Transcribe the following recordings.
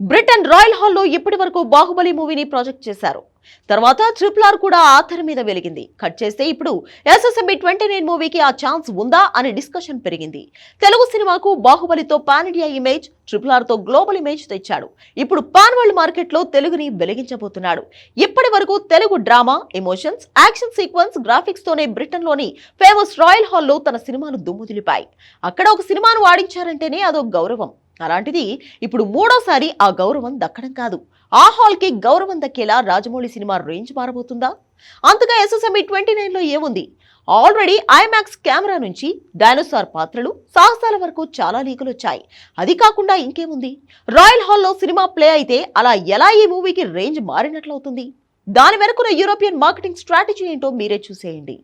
Britain royal హాల్లో ఇప్పటి వరకు బాహుబలి మూవీని ప్రాజెక్ట్ చేశారు. తర్వాత RRR కూడా ఆథర్ మీద వెలిగింది. కట్ చేస్తే ఇప్పుడు SSMB 29 మూవీకి ఆ ఛాన్స్ ఉందా అనే డిస్కషన్ పెరిగింది. తెలుగు సినిమాకు బాహుబలితో పాన్ ఇండియా ఇమేజ్, RRR తో గ్లోబల్ ఇమేజ్ తెచ్చాడు. ఇప్పుడు పాన్ వరల్డ్ మార్కెట్ లో తెలుగుని వెలిగించబోతున్నాడు. ఇప్పటి వరకు Telugu drama, emotions, action sequence, graphics తోనే బ్రిటన్ లోని ఫేమస్ రాయల్ హాల్లో తన సినిమాలు దుమ్ముదిలిపాయి. అక్కడ ఒక సినిమాను ఆడించారంటేనే అదో గౌరవం. అలాంటిది ఇప్పుడు మూడోసారి ఆ గౌరవం దక్కడం కాదు, ఆ హాల్ కి గౌరవం దక్కేలా రాజమౌళి సినిమా రేంజ్ మారబోతుందా? అంతగా SSMB 29 లో ఏముంది? ఆల్రెడీ ఐమాక్స్ కెమెరా నుంచి డైనోసార్ పాత్రలు, సాహసాల వరకు చాలా లీకులు వచ్చాయి. అది కాకుండా ఇంకేముంది? రాయల్ హాల్లో సినిమా ప్లే అయితే అలా ఎలా ఈ మూవీకి రేంజ్ మారినట్లవుతుంది? దాని వెనుకున్న యూరోపియన్ మార్కెటింగ్ స్ట్రాటజీ ఏంటో మీరే చూసేయండి.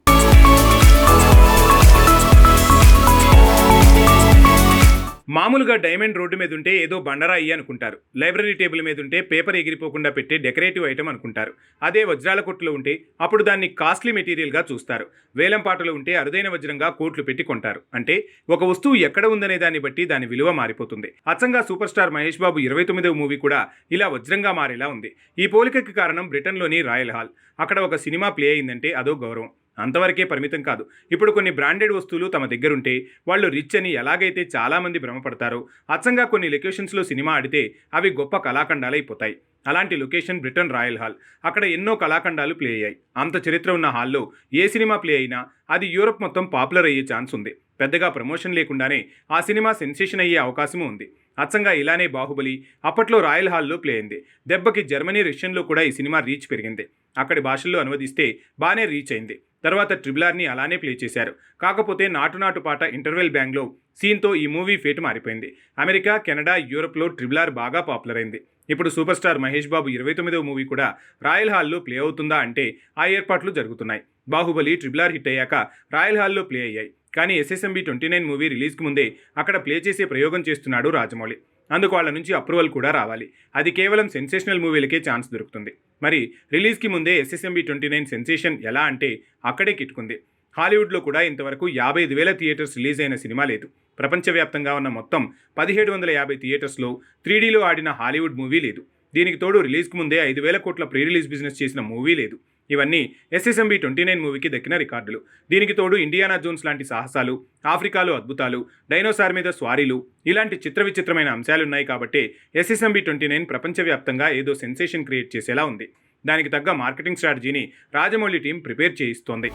మామూలుగా డైమండ్ రోడ్డు మీద ఉంటే ఏదో బండరాయి అనుకుంటారు. లైబ్రరీ టేబుల్ మీద ఉంటే పేపర్ ఎగిరిపోకుండా పెట్టే డెకరేటివ్ ఐటమ్ అనుకుంటారు. అదే వజ్రాల కొట్టులో ఉంటే అప్పుడు దాన్ని కాస్ట్లీ మెటీరియల్గా చూస్తారు. వేలం పాటలు ఉంటే అరుదైన వజ్రంగా కోట్లు పెట్టి కొంటారు. అంటే ఒక వస్తువు ఎక్కడ ఉందనే దాన్ని బట్టి దాని విలువ మారిపోతుంది. అచ్చంగా super star Mahesh Babu 29వ movie కూడా ఇలా వజ్రంగా మారేలా ఉంది. ఈ పోలికకి కారణం బ్రిటన్లోని రాయల్ హాల్. అక్కడ ఒక సినిమా ప్లే అయిందంటే అదో గౌరవం. అంతవరకే పరిమితం కాదు. ఇప్పుడు కొన్ని బ్రాండెడ్ వస్తువులు తమ దగ్గరుంటే వాళ్ళు రిచ్ అని ఎలాగైతే చాలామంది భ్రమపడతారో, అచ్చంగా కొన్ని లొకేషన్స్లో సినిమా ఆడితే అవి గొప్ప కళాఖండాలైపోతాయి. అలాంటి లొకేషన్ బ్రిటన్ రాయల్ హాల్. అక్కడ ఎన్నో కళాఖండాలు ప్లే అయ్యాయి. అంత చరిత్ర ఉన్న హాల్లో ఏ సినిమా ప్లే అయినా అది యూరప్ మొత్తం పాపులర్ అయ్యే ఛాన్స్ ఉంది. పెద్దగా ప్రమోషన్ లేకుండానే ఆ సినిమా సెన్సేషన్ అయ్యే అవకాశం ఉంది. అచ్చంగా ఇలానే బాహుబలి అప్పట్లో రాయల్ హాల్లో ప్లే అయింది. దెబ్బకి జర్మనీ, రష్యన్లో కూడా ఈ సినిమా రీచ్ పెరిగింది. అక్కడి భాషల్లో అనువదిస్తే బాగానే రీచ్ అయింది. తర్వాత RRRని అలానే ప్లే చేశారు. కాకపోతే నాటు పాట ఇంటర్వెల్ బ్యాంగ్లో సీన్తో ఈ మూవీ ఫేట్ మారిపోయింది. అమెరికా, కెనడా, యూరోప్లో RRR బాగా పాపులర్ అయింది. ఇప్పుడు super star Mahesh Babu 29వ movie కూడా రాయల్ హాల్లో ప్లే అవుతుందా అంటే ఆ ఏర్పాట్లు జరుగుతున్నాయి. బాహుబలి, RRR హిట్ అయ్యాక రాయల్ హాల్లో ప్లే అయ్యాయి. కానీ SSMB 29 మూవీ రిలీజ్కి ముందే అక్కడ ప్లే చేసే ప్రయోగం చేస్తున్నాడు రాజమౌళి. అందుకు వాళ్ళ నుంచి అప్రూవల్ కూడా రావాలి. అది కేవలం సెన్సేషనల్ మూవీలకే ఛాన్స్ దొరుకుతుంది. మరి రిలీజ్కి ముందే SSMB 29 సెన్సేషన్ ఎలా అంటే అక్కడే కిట్టుకుంది. హాలీవుడ్లో కూడా ఇంతవరకు 55,000 థియేటర్స్ రిలీజ్ అయిన సినిమా లేదు. ప్రపంచవ్యాప్తంగా ఉన్న మొత్తం 1750 థియేటర్స్లో 3Dలో ఆడిన హాలీవుడ్ మూవీ లేదు. దీనికి తోడు రిలీజ్కి ముందే 5,000 కోట్ల ప్రీ రిలీజ్ బిజినెస్ చేసిన మూవీ లేదు. ఇవన్నీ SSMB 29 మూవీకి దక్కిన రికార్డులు. దీనికి తోడు ఇండియానా జోన్స్ లాంటి సాహసాలు, ఆఫ్రికాలో అద్భుతాలు, డైనోసార్ మీద స్వారీలు ఇలాంటి విచిత్రమైన అంశాలున్నాయి. కాబట్టి SSMB 29 ప్రపంచవ్యాప్తంగా ఏదో సెన్సేషన్ క్రియేట్ చేసేలా ఉంది. దానికి తగ్గ మార్కెటింగ్ స్ట్రాటజీని రాజమౌళి టీం ప్రిపేర్ చేయిస్తోంది.